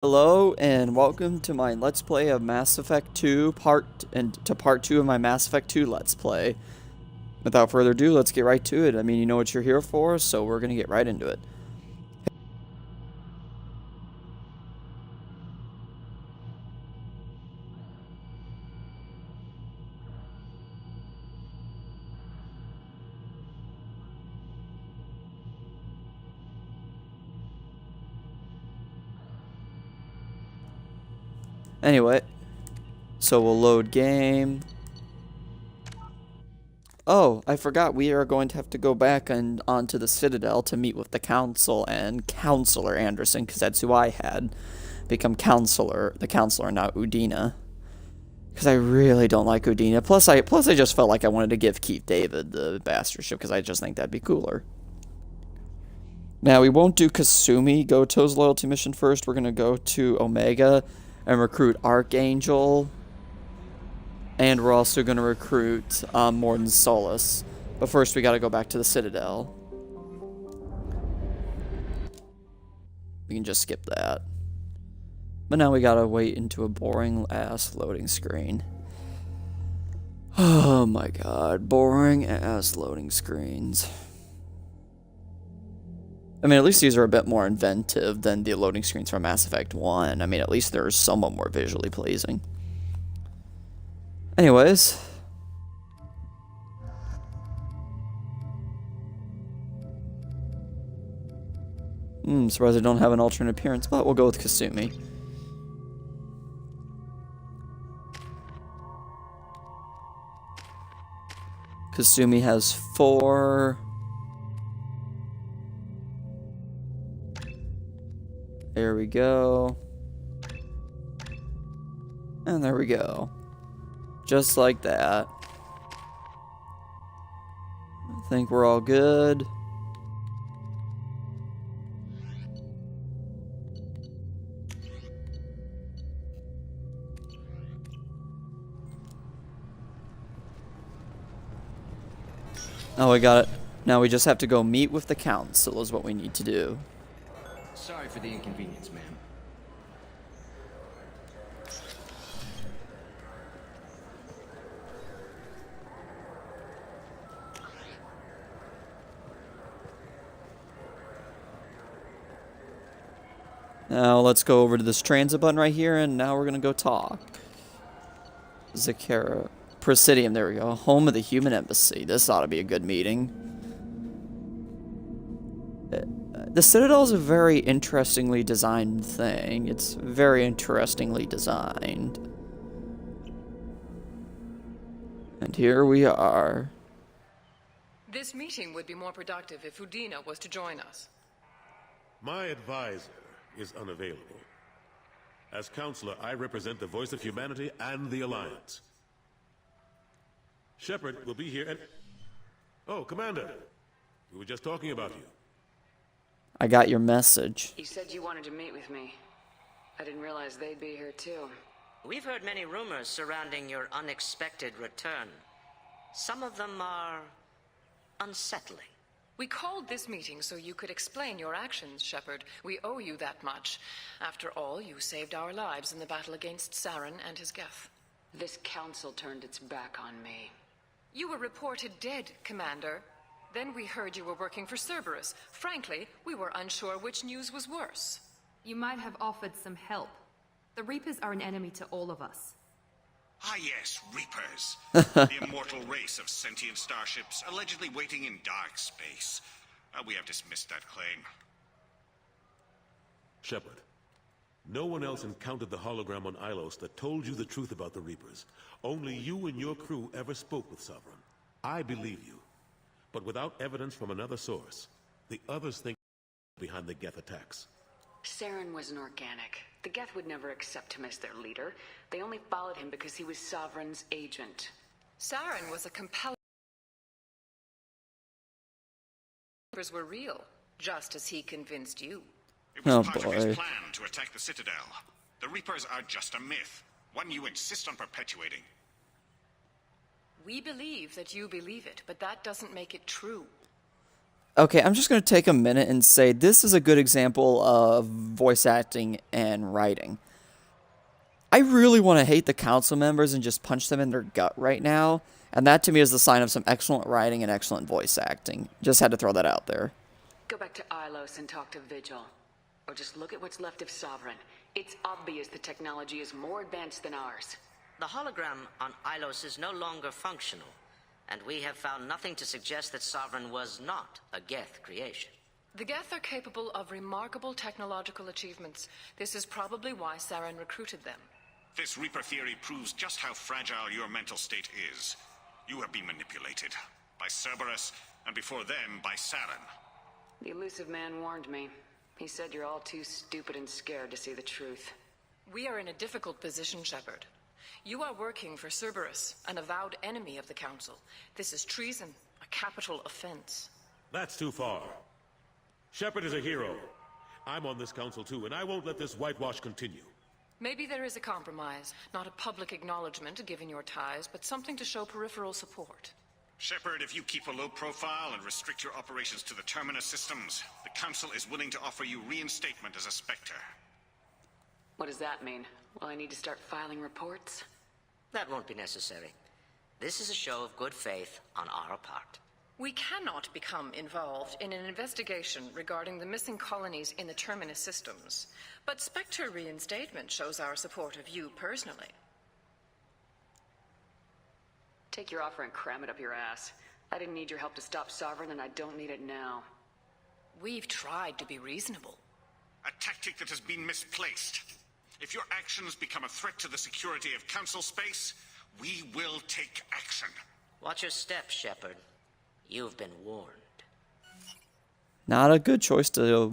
Hello and welcome to my Let's Play of Mass Effect 2 part 2 of my Mass Effect 2 Let's Play. Without further ado, let's get right to it. I mean, you know what you're here for, so we're gonna get right into it. Anyway, so we'll load game. Oh, I forgot we are going to have to go back and onto the Citadel to meet with the Council and Counselor Anderson, because that's who I had become the Counselor, not Udina. Because I really don't like Udina. Plus I just felt like I wanted to give Keith David the bastardship, because I just think that'd be cooler. Now, we won't do Kasumi Goto's loyalty mission first. We're going to go to Omega and recruit Archangel. And we're also going to recruit Morden Solus. But first, we got to go back to the Citadel. We can just skip that. But now we got to wait into a boring-ass loading screen. Oh my god, boring-ass loading screens. I mean, at least these are a bit more inventive than the loading screens from Mass Effect 1. I mean, at least they're somewhat more visually pleasing. Anyways. Surprised I don't have an alternate appearance, but we'll go with Kasumi. Kasumi has 4... There we go. And there we go. Just like that. I think we're all good. Oh, we got it. Now we just have to go meet with the Council is what we need to do. Sorry for the inconvenience, ma'am. Now let's go over to this transit button right here, and now we're gonna go talk. Zakara. Presidium, there we go. Home of the Human Embassy. This ought to be a good meeting. The Citadel is a very interestingly designed thing. It's very interestingly designed. And here we are. This meeting would be more productive if Udina was to join us. My advisor is unavailable. As counselor, I represent the voice of humanity and the Alliance. Shepard will be here and... Oh, Commander. We were just talking about you. I got your message. You said you wanted to meet with me. I didn't realize they'd be here too. We've heard many rumors surrounding your unexpected return. Some of them are unsettling. We called this meeting so you could explain your actions, Shepard. We owe you that much. After all, you saved our lives in the battle against Saren and his Geth. This council turned its back on me. You were reported dead, Commander. Then we heard you were working for Cerberus. Frankly, we were unsure which news was worse. You might have offered some help. The Reapers are an enemy to all of us. Ah yes, Reapers. The immortal race of sentient starships allegedly waiting in dark space. We have dismissed that claim. Shepard, no one else encountered the hologram on Ilos that told you the truth about the Reapers. Only you and your crew ever spoke with Sovereign. I believe you. But without evidence from another source, the others think behind the Geth attacks. Saren was an organic. The Geth would never accept him as their leader. They only followed him because he was Sovereign's agent. Saren was a compelling... Reapers were real, just as he convinced you. It was Oh, part of boy. his plan to attack the Citadel. The Reapers are just a myth, one you insist on perpetuating. We believe that you believe it, but that doesn't make it true. Okay, I'm just going to take a minute and say this is a good example of voice acting and writing. I really want to hate the council members and just punch them in their gut right now, and that to me is the sign of some excellent writing and excellent voice acting. Just had to throw that out there. Go back to Ilos and talk to Vigil. Or just look at what's left of Sovereign. It's obvious the technology is more advanced than ours. The hologram on Ilos is no longer functional, and we have found nothing to suggest that Sovereign was not a Geth creation. The Geth are capable of remarkable technological achievements. This is probably why Saren recruited them. This Reaper theory proves just how fragile your mental state is. You have been manipulated. By Cerberus, and before them, by Saren. The elusive man warned me. He said you're all too stupid and scared to see the truth. We are in a difficult position, Shepard. You are working for Cerberus, an avowed enemy of the Council. This is treason, a capital offense. That's too far. Shepard is a hero. I'm on this council too, and I won't let this whitewash continue. Maybe there is a compromise, not a public acknowledgement given your ties, but something to show peripheral support. Shepard, if you keep a low profile and restrict your operations to the Terminus systems, the Council is willing to offer you reinstatement as a Spectre. What does that mean? Will I need to start filing reports? That won't be necessary. This is a show of good faith on our part. We cannot become involved in an investigation regarding the missing colonies in the Terminus systems, but Spectre reinstatement shows our support of you personally. Take your offer and cram it up your ass. I didn't need your help to stop Sovereign, and I don't need it now. We've tried to be reasonable. A tactic that has been misplaced. If your actions become a threat to the security of Council space, we will take action. Watch your step, Shepard. You've been warned. Not a good choice to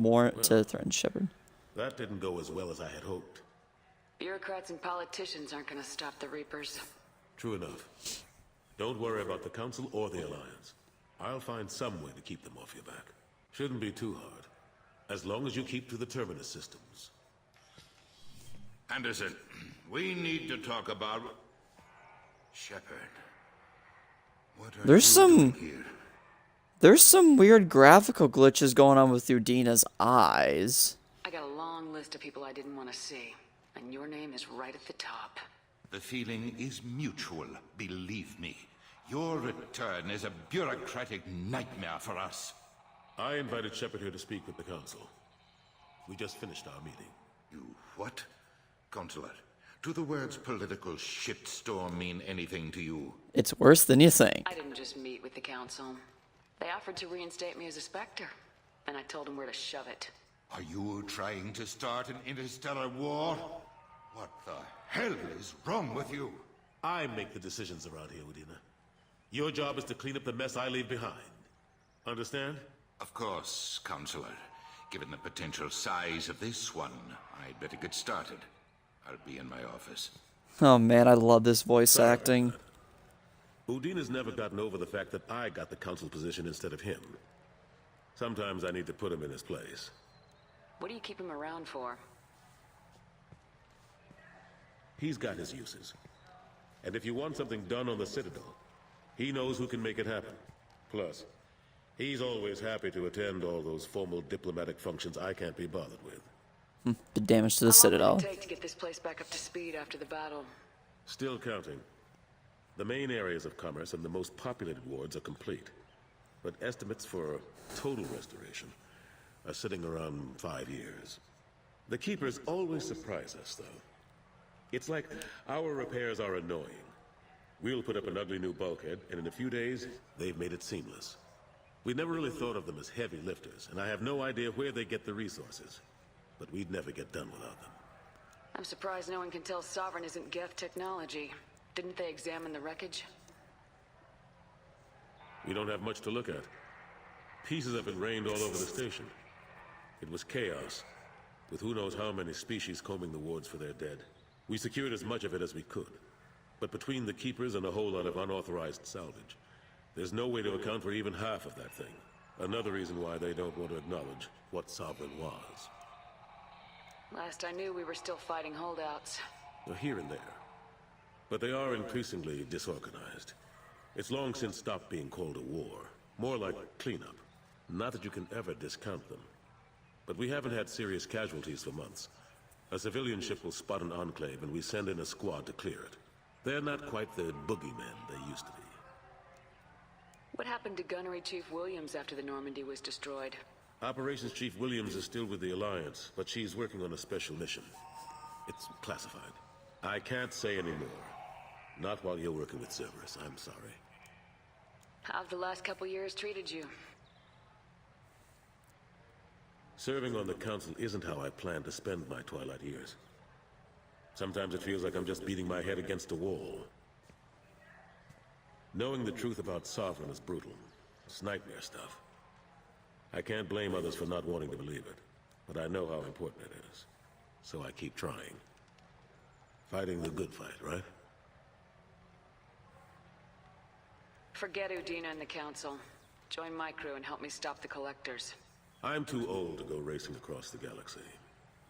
threaten Shepard. That didn't go as well as I had hoped. Bureaucrats and politicians aren't gonna stop the Reapers. True enough. Don't worry about the Council or the Alliance. I'll find some way to keep them off your back. Shouldn't be too hard. As long as you keep to the Terminus systems. Anderson, we need to talk about... Shepard. What are There's you doing here? There's some weird graphical glitches going on with Udina's eyes. I got a long list of people I didn't want to see, and your name is right at the top. The feeling is mutual, believe me. Your return is a bureaucratic nightmare for us. I invited Shepard here to speak with the Council. We just finished our meeting. You what? Consulate, do the words political shitstorm mean anything to you? It's worse than you think. I didn't just meet with the Council. They offered to reinstate me as a Spectre, and I told them where to shove it. Are you trying to start an interstellar war? What the hell is wrong with you? I make the decisions around here, Udina. Your job is to clean up the mess I leave behind. Understand? Of course, Counselor. Given the potential size of this one, I'd better get started. I'll be in my office. Oh man, I love this voice acting. Udina's never gotten over the fact that I got the Council position instead of him. Sometimes I need to put him in his place. What do you keep him around for? He's got his uses. And if you want something done on the Citadel, he knows who can make it happen. Plus, he's always happy to attend all those formal diplomatic functions I can't be bothered with. The damage to the Citadel. How long will it take to get this place back up to speed after the battle? Still counting. The main areas of commerce and the most populated wards are complete. But estimates for total restoration are sitting around 5 years. The Keepers always surprise us, though. It's like our repairs are annoying. We'll put up an ugly new bulkhead, and in a few days, they've made it seamless. We never really thought of them as heavy lifters, and I have no idea where they get the resources. But we'd never get done without them. I'm surprised no one can tell Sovereign isn't Geth technology. Didn't they examine the wreckage? We don't have much to look at. Pieces have been rained all over the station. It was chaos, with who knows how many species combing the wards for their dead. We secured as much of it as we could. But between the Keepers and a whole lot of unauthorized salvage, there's no way to account for even half of that thing. Another reason why they don't want to acknowledge what Sovereign was. Last I knew, we were still fighting holdouts. Here and there. But they are increasingly disorganized. It's long since stopped being called a war. More like cleanup. Not that you can ever discount them. But we haven't had serious casualties for months. A civilian ship will spot an enclave and we send in a squad to clear it. They're not quite the boogeymen they used to be. What happened to Gunnery Chief Williams after the Normandy was destroyed? Operations Chief Williams is still with the Alliance, but she's working on a special mission. It's classified. I can't say any more. Not while you're working with Cerberus, I'm sorry. How've the last couple years treated you? Serving on the Council isn't how I plan to spend my twilight years. Sometimes it feels like I'm just beating my head against a wall. Knowing the truth about Sovereign is brutal. It's nightmare stuff. I can't blame others for not wanting to believe it, but I know how important it is. So I keep trying. Fighting the good fight, right? Forget Udina and the Council. Join my crew and help me stop the Collectors. I'm too old to go racing across the galaxy.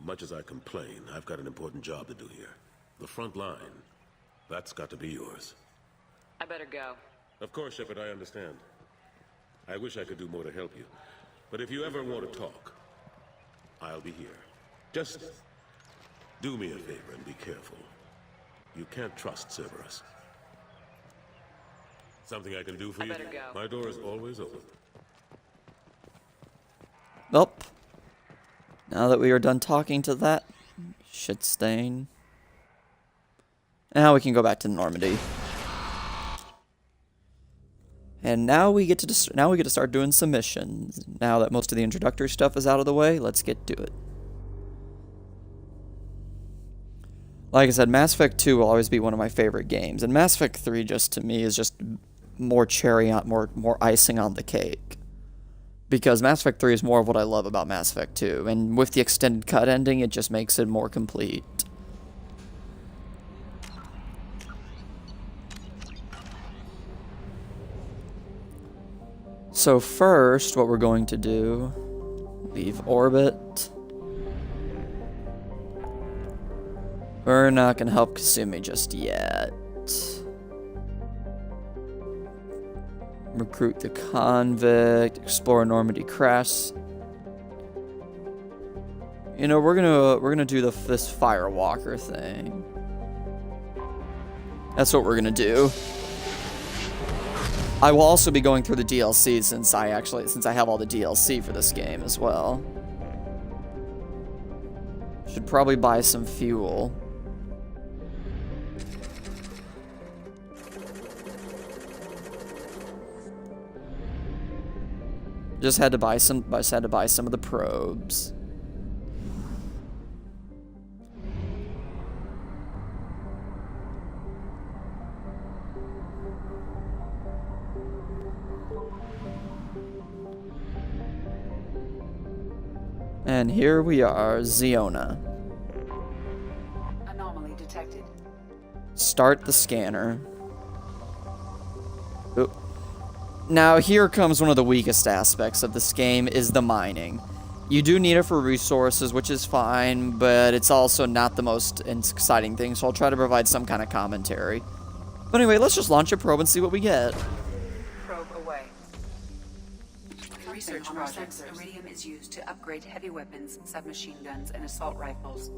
Much as I complain, I've got an important job to do here. The front line. That's got to be yours. I better go. Of course, Shepard, I understand. I wish I could do more to help you. But if you ever want to talk, I'll be here. Just do me a favor and be careful. You can't trust Cerberus. Something I can do for you? I better go. My door is always open. Well, now that we are done talking to that shit stain, now we can go back to Normandy. And now we get to start doing some missions. Now that most of the introductory stuff is out of the way, let's get to it. Like I said, Mass Effect 2 will always be one of my favorite games, and Mass Effect 3 just to me is just more cherry on more icing on the cake. Because Mass Effect 3 is more of what I love about Mass Effect 2, and with the extended cut ending, it just makes it more complete. So first, what we're going to do, leave orbit. We're not going to help Kasumi just yet. Recruit the convict, explore Normandy crash. You know, we're gonna do this Firewalker thing. That's what we're gonna do. I will also be going through the DLC since I have all the DLC for this game as well. Should probably buy some fuel. Just had to buy some of the probes. And here we are, Ziona. Anomaly detected. Start the scanner. Oop. Now, here comes one of the weakest aspects of this game, is the mining. You do need it for resources, which is fine, but it's also not the most exciting thing, so I'll try to provide some kind of commentary. But anyway, let's just launch a probe and see what we get. Probe away. Research projects, iridium is used to upgrade heavy weapons, submachine guns, and assault rifles.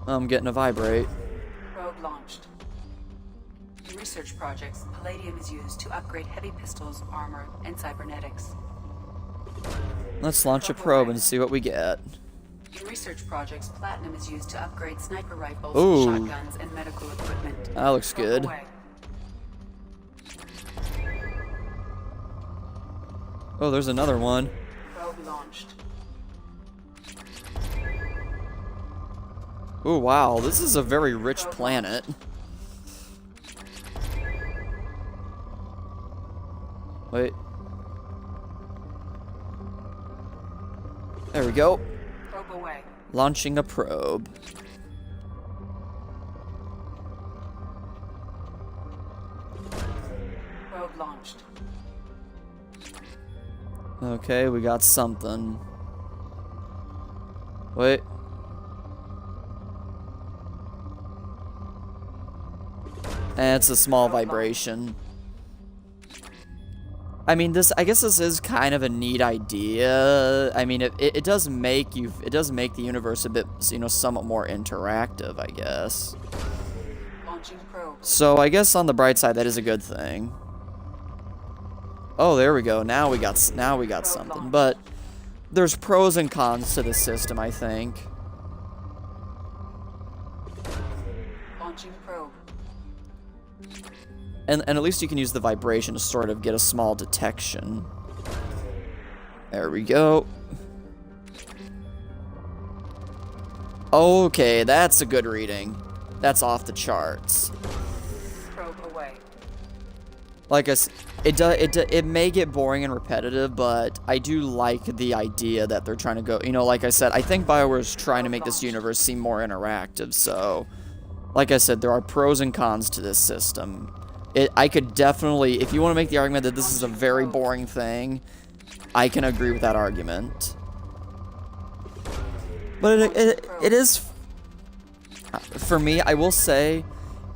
I'm getting a vibrate. Probe launched. In research projects, palladium is used to upgrade heavy pistols, armor, and cybernetics. Let's launch a probe and see what we get. In research projects, platinum is used to upgrade sniper rifles, Ooh. shotguns, and medical equipment. That looks Probe good. away. Oh, there's another one. Probe launched. Oh, wow, this is a very rich planet. Wait. There we go. Probe away. Launching a probe. Probe launched. Okay, we got something. Wait. It's a small vibration. I mean, I guess this is kind of a neat idea. I mean, it does make the universe a bit, you know, somewhat more interactive, I guess. Launching probe. So I guess on the bright side, that is a good thing. Oh, there we go. Now we got something. But there's pros and cons to this system, I think. Launching probe. And at least you can use the vibration to sort of get a small detection. There we go. Okay, that's a good reading. That's off the charts. Probe away. Like I said, it may get boring and repetitive, but I do like the idea that they're trying to go, you know, like I said, I think BioWare's trying to make this universe seem more interactive, so like I said, there are pros and cons to this system. I could definitely, if you want to make the argument that this is a very boring thing, I can agree with that argument. But it is, for me, I will say,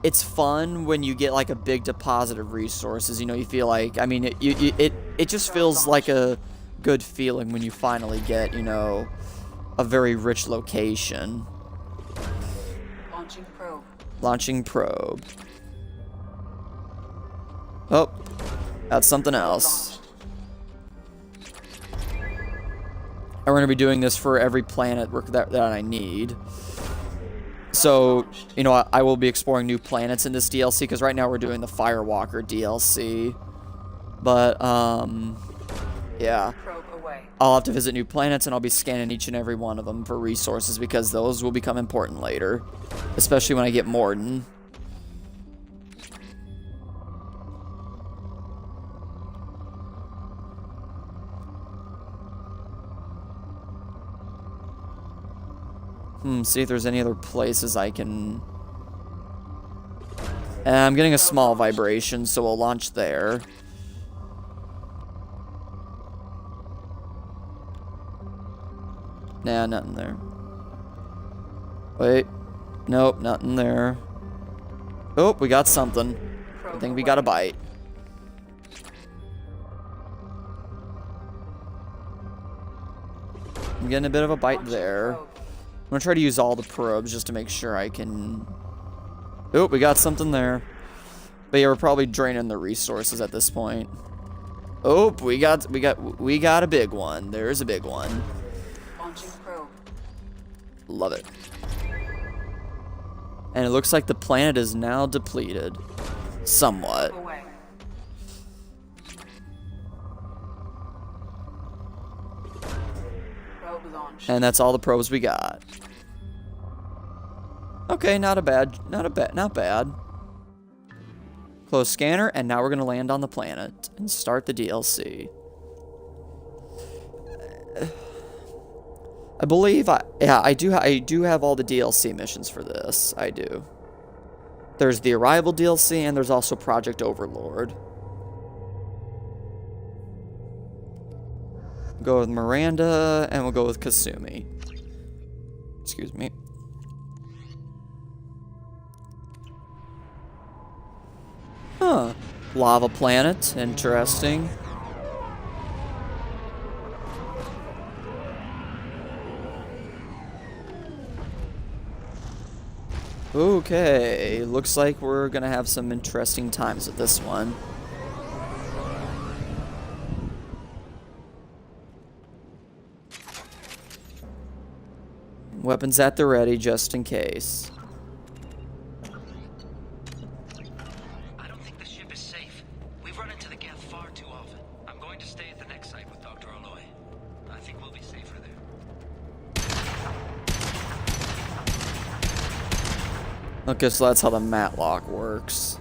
it's fun when you get like a big deposit of resources. You know, you feel like, I mean, it just feels like a good feeling when you finally get, you know, a very rich location. Launching probe. Launching probe. Oh, that's something else. And we're going to be doing this for every planet that I need. So, you know, I will be exploring new planets in this DLC, because right now we're doing the Firewalker DLC. But, yeah. I'll have to visit new planets, and I'll be scanning each and every one of them for resources, because those will become important later. Especially when I get Morden. See if there's any other places I can... I'm getting a small vibration, so we'll launch there. Nah, nothing there. Wait. Nope, nothing there. Oh, we got something. I think we got a bite. I'm getting a bit of a bite there. I'm gonna try to use all the probes just to make sure I can... Oh, we got something there. But yeah, we're probably draining the resources at this point. Oh, we got a big one. There's a big one. Launching probe. Love it. And it looks like the planet is now depleted. Somewhat. Away. Probe launched. And that's all the probes we got. Okay, not bad. Close scanner, and now we're gonna land on the planet and start the DLC. I believe I do have all the DLC missions for this. I do. There's the Arrival DLC, and there's also Project Overlord. Go with Miranda, and we'll go with Kasumi. Excuse me. Huh. Lava planet. Interesting. Okay. Looks like we're gonna have some interesting times at this one. Weapons at the ready, just in case. I don't think the ship is safe. We've run into the Geth far too often. I'm going to stay at the next site with Dr. Aloy. I think we'll be safer there. Okay, so that's how the matlock works.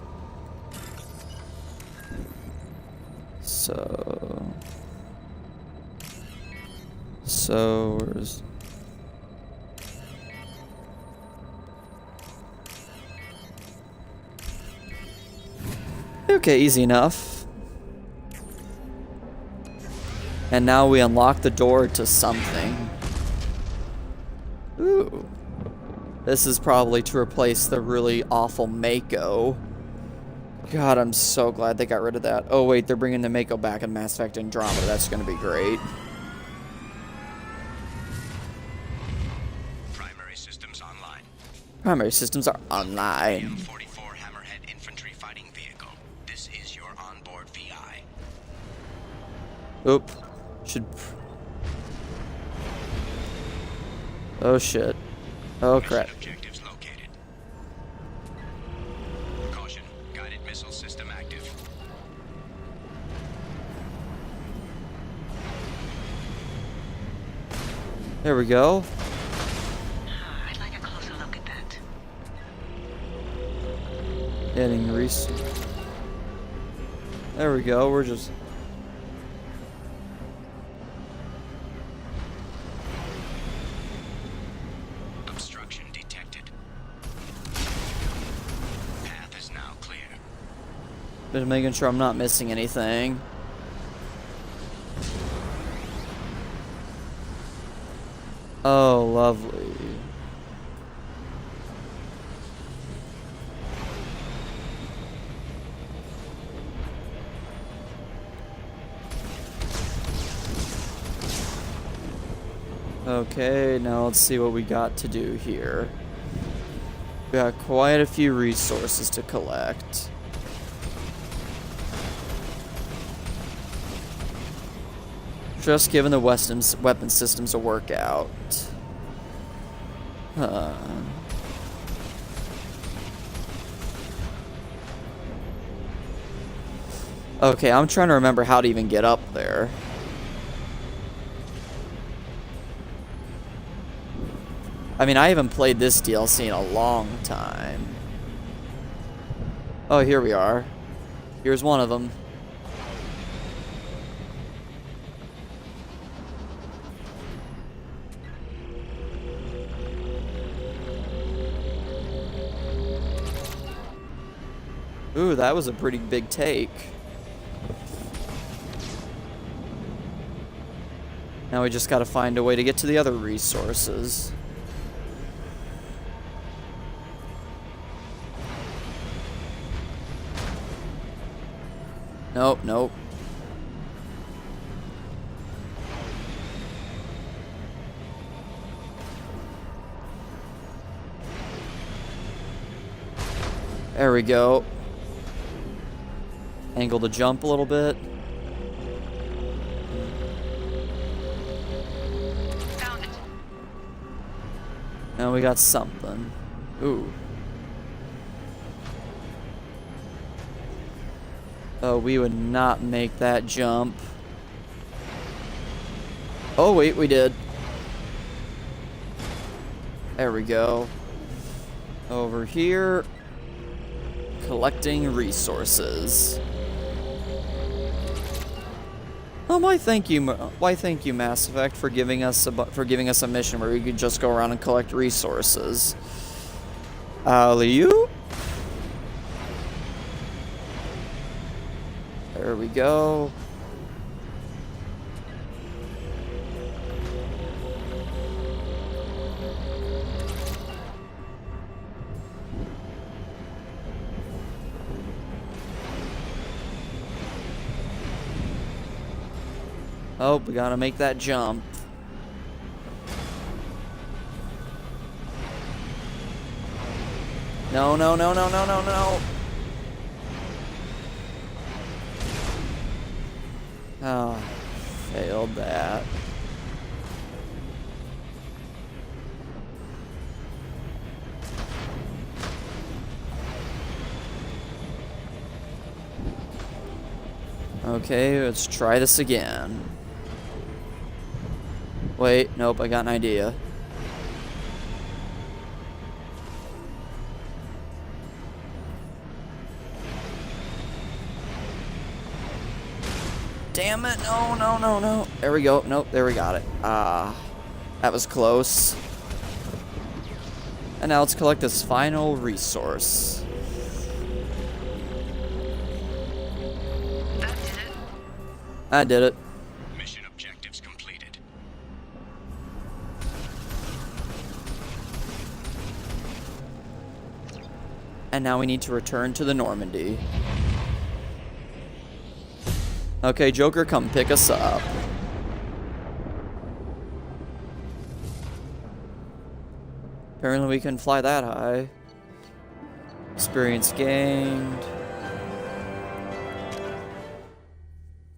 So where's... Okay, easy enough. And now we unlock the door to something. Ooh. This is probably to replace the really awful Mako. God, I'm so glad they got rid of that. Oh, wait, they're bringing the Mako back in Mass Effect Andromeda. That's going to be great. Primary systems online. Primary systems are online. M44 Hammerhead infantry fighting vehicle. This is your onboard VI. Oop. Should... Oh, shit. Oh, crap. Objectives located. Caution. Guided missile system active. There we go. I'd like a closer look at that. Getting There we go. We're just... Obstruction detected. Path is now clear. Just making sure I'm not missing anything. Oh, lovely. Okay, now let's see what we got to do here. We got quite a few resources to collect. Just giving the weapon systems a workout. Okay, I'm trying to remember how to even get up there. I mean, I haven't played this DLC in a long time. Oh, here we are. Here's one of them. Ooh, that was a pretty big take. Now we just gotta find a way to get to the other resources. Nope, nope. There we go. Angle the jump a little bit. Found it. Now we got something. Ooh. Oh, we would not make that jump. Oh, wait, we did. There we go. Over here. Collecting resources. Oh, why thank you, Mass Effect, for giving us a mission where we could just go around and collect resources. Alley-oop. There we go. Oh, we gotta make that jump. No, no, no, no, no, no, no. Oh, failed that. Okay, let's try this again. Wait, nope, I got an idea. Damn it, no, no, no, no. There we go, nope, there we got it. Ah, that was close. And now let's collect this final resource. That did it. I did it. Mission objectives completed. And now we need to return to the Normandy. Okay, Joker, come pick us up. Apparently we can fly that high. Experience gained.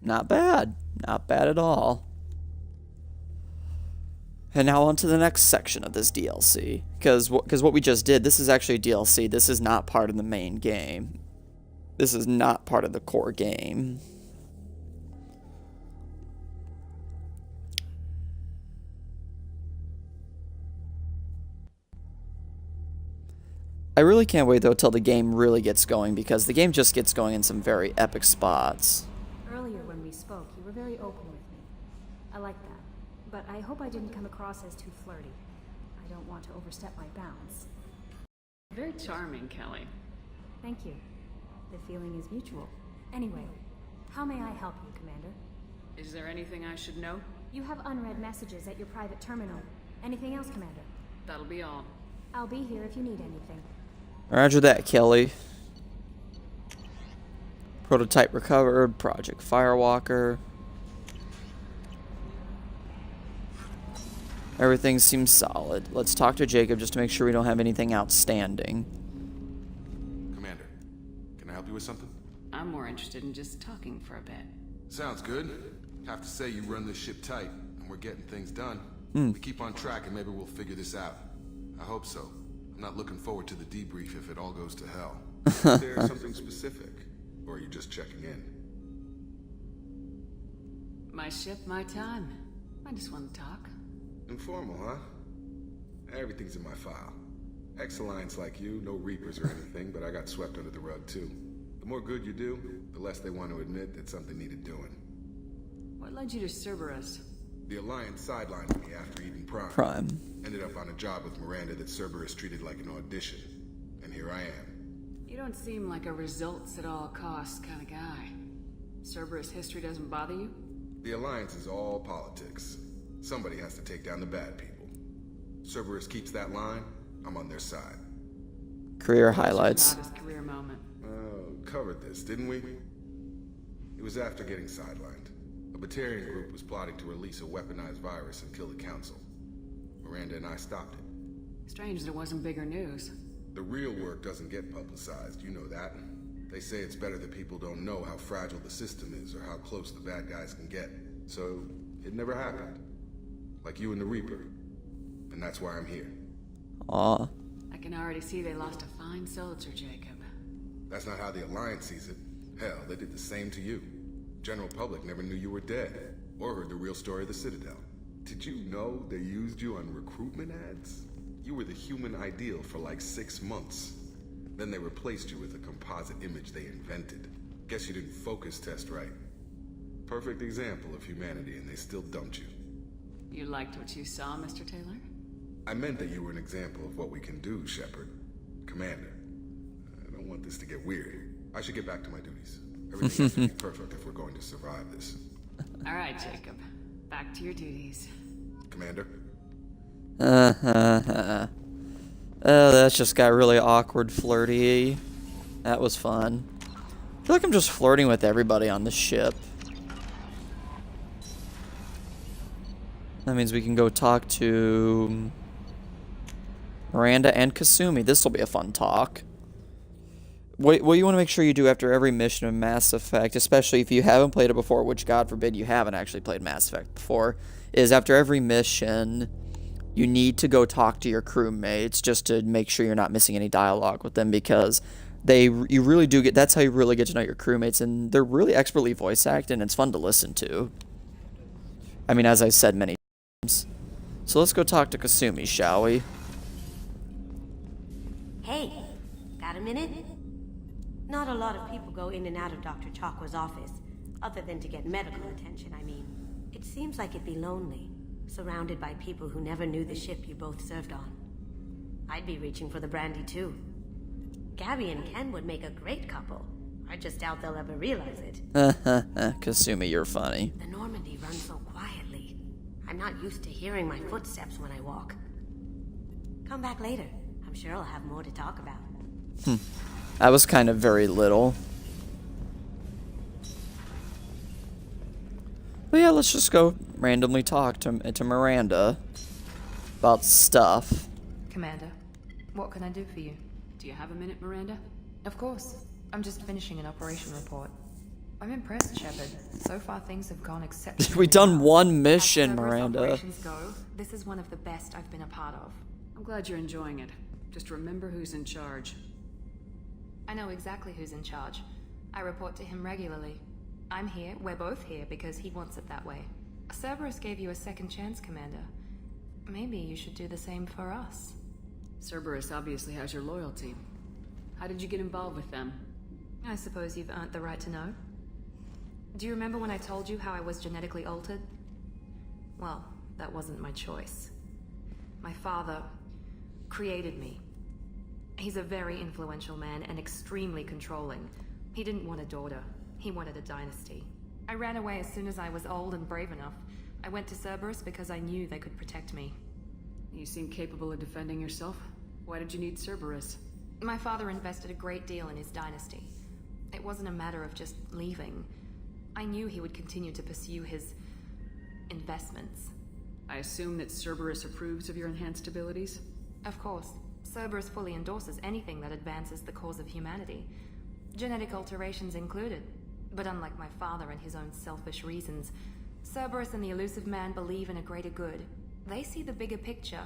Not bad. Not bad at all. And now on to the next section of this DLC. Because what we just did, this is actually DLC. This is not part of the main game. This is not part of the core game. I really can't wait though till the game really gets going, because the game just gets going in some very epic spots. Earlier when we spoke, you were very open with me. I like that. But I hope I didn't come across as too flirty. I don't want to overstep my bounds. Very charming, Kelly. Thank you. The feeling is mutual. Anyway, how may I help you, Commander? Is there anything I should know? You have unread messages at your private terminal. Anything else, Commander? That'll be all. I'll be here if you need anything. Roger that, Kelly. Prototype recovered. Project Firewalker. Everything seems solid. Let's talk to Jacob just to make sure we don't have anything outstanding. Commander, can I help you with something? I'm more interested in just talking for a bit. Sounds good. Have to say you run this ship tight, and we're getting things done. We keep on track and maybe we'll figure this out. I hope so. I'm not looking forward to the debrief if it all goes to hell. Is there something specific? Or are you just checking in? My ship, my time. I just want to talk. Informal, huh? Everything's in my file. Ex-Alliance like you, no Reapers or anything, but I got swept under the rug too. The more good you do, the less they want to admit that something needed doing. What led you to Cerberus? The Alliance sidelined me after Eden Prime. Ended up on a job with Miranda that Cerberus treated like an audition. And here I am. You don't seem like a results at all costs kind of guy. Cerberus history doesn't bother you? The Alliance is all politics. Somebody has to take down the bad people. Cerberus keeps that line, I'm on their side. Career highlights. Proudest career moment. Covered this, didn't we? It was after getting sidelined. A Batarian group was plotting to release a weaponized virus and kill the Council. Miranda and I stopped it. Strange that it wasn't bigger news. The real work doesn't get publicized, you know that. They say it's better that people don't know how fragile the system is or how close the bad guys can get. So, it never happened. Like you and the Reaper. And that's why I'm here. Aw. I can already see they lost a fine soldier, Jacob. That's not how the Alliance sees it. Hell, they did the same to you. General public never knew you were dead, or heard the real story of the Citadel. Did you know they used you on recruitment ads? You were the human ideal for like 6 months. Then they replaced you with a composite image they invented. Guess you didn't focus test right. Perfect example of humanity, and they still dumped you. You liked what you saw, Mr. Taylor? I meant that you were an example of what we can do, Shepard. Commander. I don't want this to get weird. I should get back to my duties. Everything has to be perfect if we're going to survive this. All right, Jacob. Back to your duties. Commander? Oh, that just got really awkward, flirty. That was fun. I feel like I'm just flirting with everybody on the ship. That means we can go talk to Miranda and Kasumi. This will be a fun talk. What you want to make sure you do after every mission of Mass Effect, especially if you haven't played it before, which God forbid you haven't actually played Mass Effect before, is after every mission, you need to go talk to your crewmates just to make sure you're not missing any dialogue with them, because you really do that's how you really get to know your crewmates, and they're really expertly voice acted, and it's fun to listen to. I mean, as I said many times. So let's go talk to Kasumi, shall we? Hey, got a minute? Not a lot of people go in and out of Dr. Chakwa's office, other than to get medical attention, I mean. It seems like it'd be lonely, surrounded by people who never knew the ship you both served on. I'd be reaching for the brandy too. Gabby and Ken would make a great couple. I just doubt they'll ever realize it. Kasumi, you're funny. The Normandy runs so quietly. I'm not used to hearing my footsteps when I walk. Come back later. I'm sure I'll have more to talk about. That was kind of very little. But yeah, let's just go randomly talk to Miranda about stuff. Commander, what can I do for you? Do you have a minute, Miranda? Of course. I'm just finishing an operation report. I'm impressed, Shepard. So far, things have gone exceptionally We've done well. one mission, As Cerberus Miranda. operations go, this is one of the best I've been a part of. I'm glad you're enjoying it. Just remember who's in charge. I know exactly who's in charge. I report to him regularly. I'm here, we're both here, because he wants it that way. Cerberus gave you a second chance, Commander. Maybe you should do the same for us. Cerberus obviously has your loyalty. How did you get involved with them? I suppose you've earned the right to know. Do you remember when I told you how I was genetically altered? Well, that wasn't my choice. My father created me. He's a very influential man and extremely controlling. He didn't want a daughter. He wanted a dynasty. I ran away as soon as I was old and brave enough. I went to Cerberus because I knew they could protect me. You seem capable of defending yourself. Why did you need Cerberus? My father invested a great deal in his dynasty. It wasn't a matter of just leaving. I knew he would continue to pursue his investments. I assume that Cerberus approves of your enhanced abilities? Of course. Cerberus fully endorses anything that advances the cause of humanity. Genetic alterations included. But unlike my father and his own selfish reasons, Cerberus and the Elusive Man believe in a greater good. They see the bigger picture,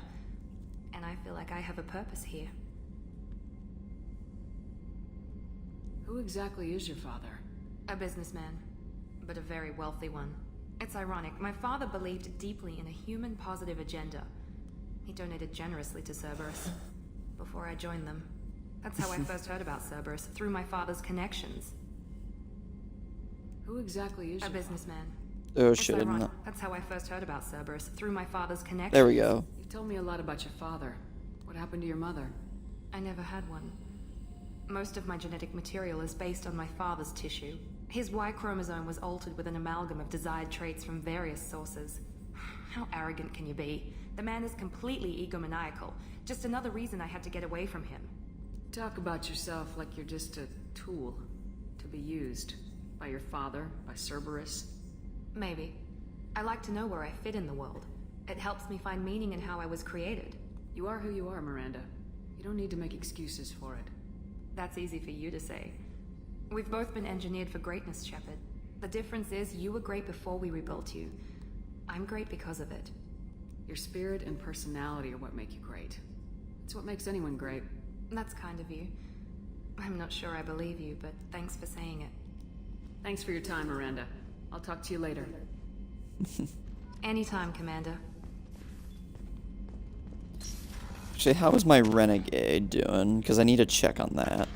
and I feel like I have a purpose here. Who exactly is your father? A businessman, but a very wealthy one. It's ironic, my father believed deeply in a human-positive agenda. He donated generously to Cerberus before I joined them. That's how I first heard about Cerberus, through my father's connections. Who exactly is a your businessman? Oh It's shit. ironic. No. That's how I first heard about Cerberus, through my father's connections. There we go. You told me a lot about your father. What happened to your mother? I never had one. Most of my genetic material is based on my father's tissue. His Y chromosome was altered with an amalgam of desired traits from various sources. How arrogant can you be? The man is completely egomaniacal. Just another reason I had to get away from him. Talk about yourself like you're just a tool to be used by your father, by Cerberus. Maybe. I like to know where I fit in the world. It helps me find meaning in how I was created. You are who you are, Miranda. You don't need to make excuses for it. That's easy for you to say. We've both been engineered for greatness, Shepard. The difference is you were great before we rebuilt you. I'm great because of it. Your spirit and personality are what make you great. It's what makes anyone great. That's kind of you. I'm not sure I believe you, but thanks for saying it. Thanks for your time, Miranda. I'll talk to you later. Anytime, Commander. Actually, how is my Renegade doing? Because I need to check on that.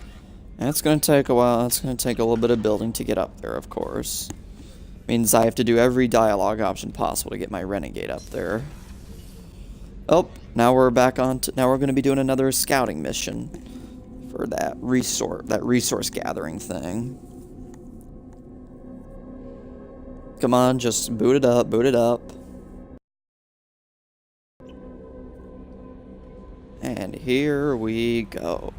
And it's going to take a while. It's going to take a little bit of building to get up there, of course. Means I have to do every dialogue option possible to get my Renegade up there. Oh, now we're back on to... Now we're going to be doing another scouting mission for that resource gathering thing. Come on, just boot it up, boot it up. And here we go.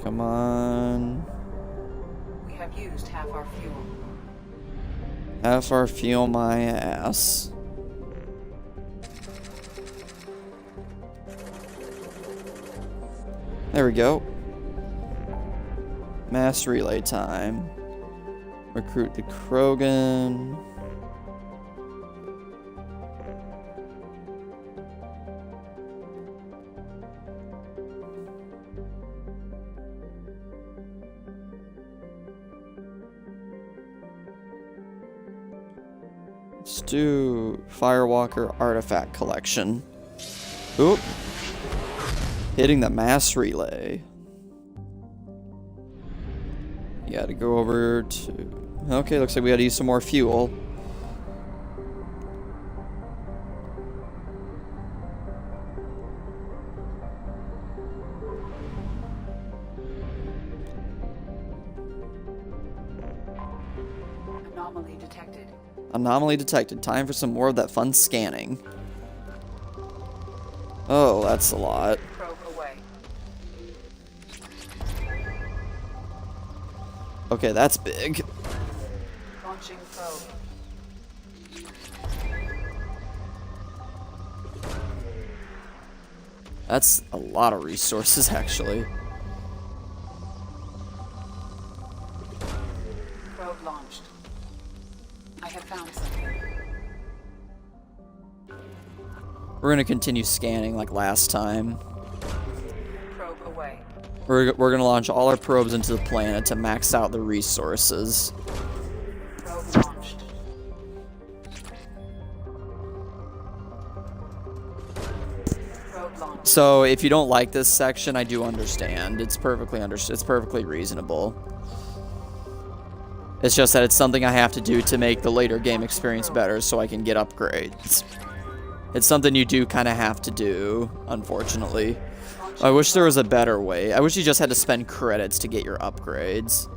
Come on. We have used half our fuel. Half our fuel, my ass. There we go. Mass relay time. Recruit the Krogan. Let's do Firewalker Artifact Collection. Oop. Hitting the mass relay. You gotta go over to... Okay, looks like we gotta use some more fuel. Anomaly detected. Anomaly detected. Time for some more of that fun scanning. Oh, that's a lot. Probe away. Okay, that's big. Launching probe. That's a lot of resources, actually. Probe launched. I have found something. We're gonna continue scanning like last time. Probe away. We're gonna launch all our probes into the planet to max out the resources. Probe launched. Probe launched. So if you don't like this section, I do understand. It's perfectly reasonable. It's just that it's something I have to do to make the later game experience better so I can get upgrades. It's something you do kind of have to do, unfortunately. I wish there was a better way. I wish you just had to spend credits to get your upgrades.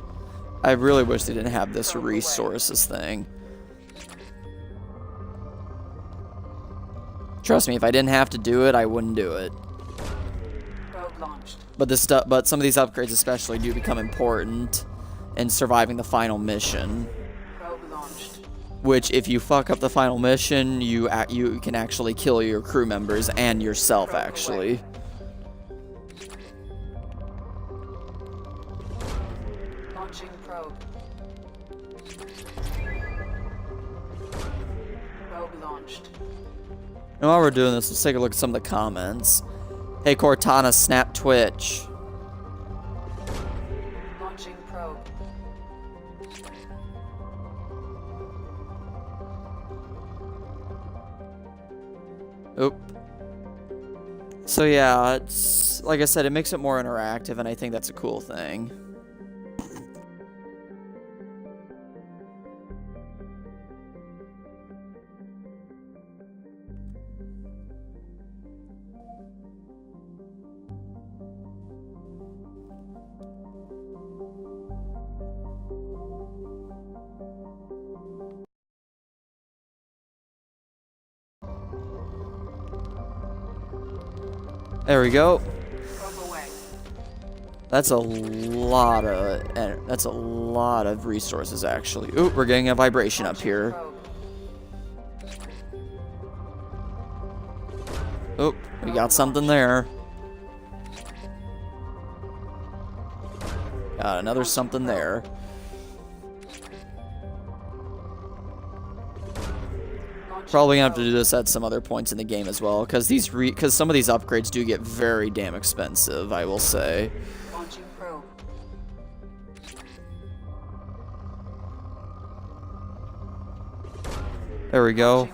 I really wish they didn't have this resources thing. Trust me, if I didn't have to do it, I wouldn't do it. But some of these upgrades especially do become important in surviving the final mission. Which, if you fuck up the final mission, you can actually kill your crew members and yourself, actually. Launching probe. Probe launched. And while we're doing this, let's take a look at some of the comments. Hey Cortana, snap Twitch. Launching probe. Oop. So yeah, it's like I said, it makes it more interactive, and I think that's a cool thing. There we go. That's a lot of resources, actually. Ooh, we're getting a vibration up here. Oop, we got something there. Got another something there. Probably gonna have to do this at some other points in the game as well, because some of these upgrades do get very damn expensive, I will say. There we go.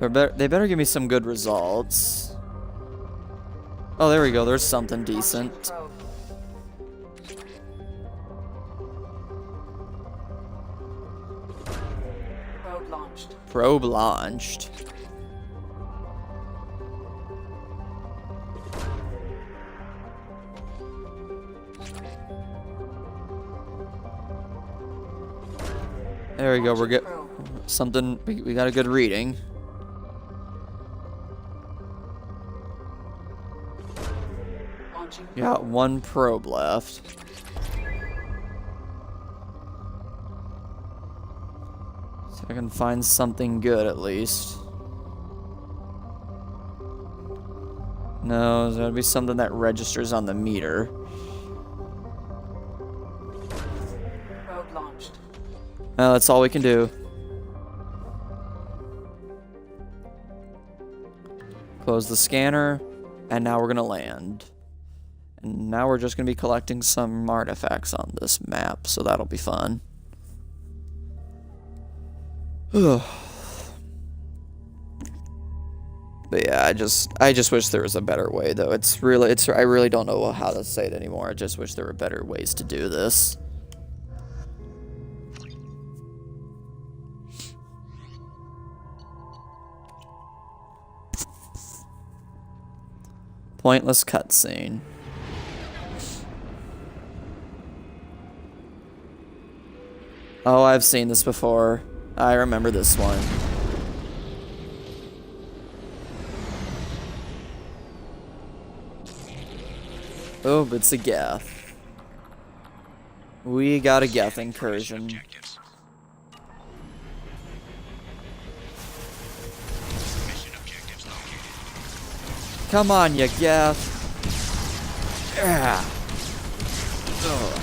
They better give me some good results. Oh, there we go. There's something decent. Probe launched. There we go. We're getting something. We got a good reading. Got one probe left. So I can find something good at least. No, there's gotta be something that registers on the meter. Probe launched. Well, that's all we can do. Close the scanner, and now we're gonna land. And now we're just going to be collecting some artifacts on this map, so that'll be fun. But yeah, I just wish there was a better way, though. I really don't know how to say it anymore. I just wish there were better ways to do this. Pointless cutscene. Oh, I've seen this before. I remember this one. Oh, but it's a Geth. We got a Geth incursion. Come on, you Geth. Yeah. Ugh.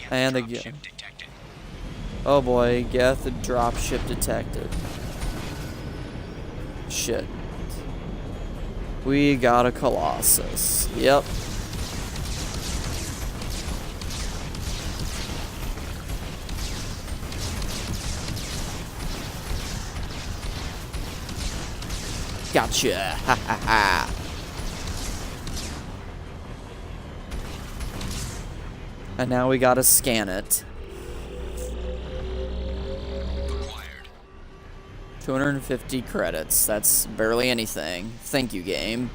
And the oh boy, Geth the dropship detected. Shit. We got a Colossus. Yep. Gotcha. Ha ha ha. And now we gotta scan it. 250 credits. That's barely anything. Thank you, game.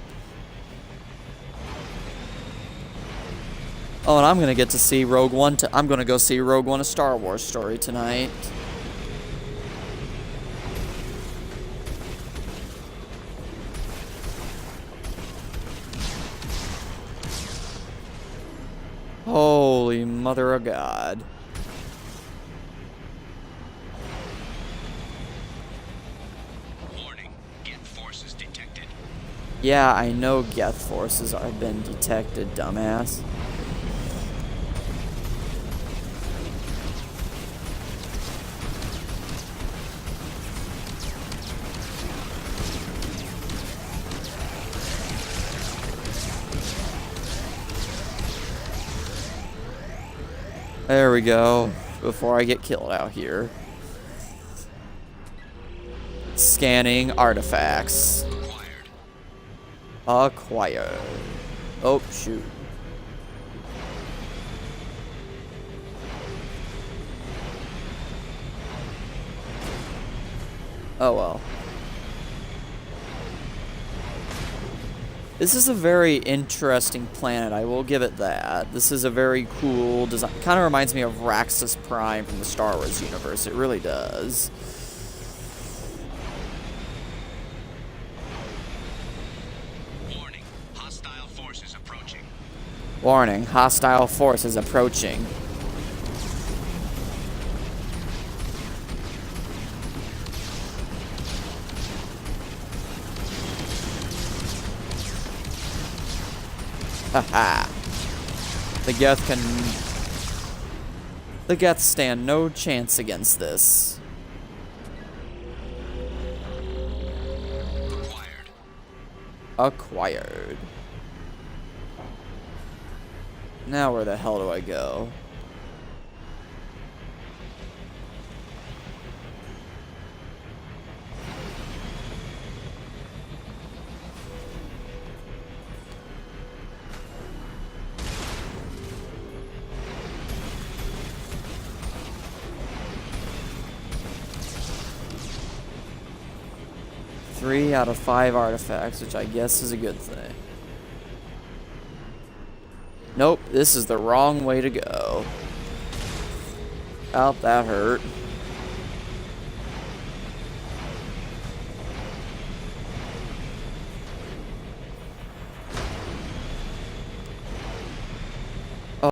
Oh, and I'm gonna get to see Rogue One. I'm gonna go see Rogue One: A Star Wars Story tonight. Holy mother of God. Warning, Geth forces detected. Yeah, I know Geth forces have been detected, dumbass. There we go. Before I get killed out here. Scanning artifacts. Acquired. Oh, shoot. Oh well. This is a very interesting planet, I will give it that. This is a very cool design. Kind of reminds me of Raxus Prime from the Star Wars universe. It really does. Warning, hostile forces approaching. Warning, hostile forces approaching. Haha. The Geth stand no chance against this. Acquired. Now where the hell do I go? Three out of 5 artifacts, which I guess is a good thing. Nope, this is the wrong way to go. Oh, that hurt.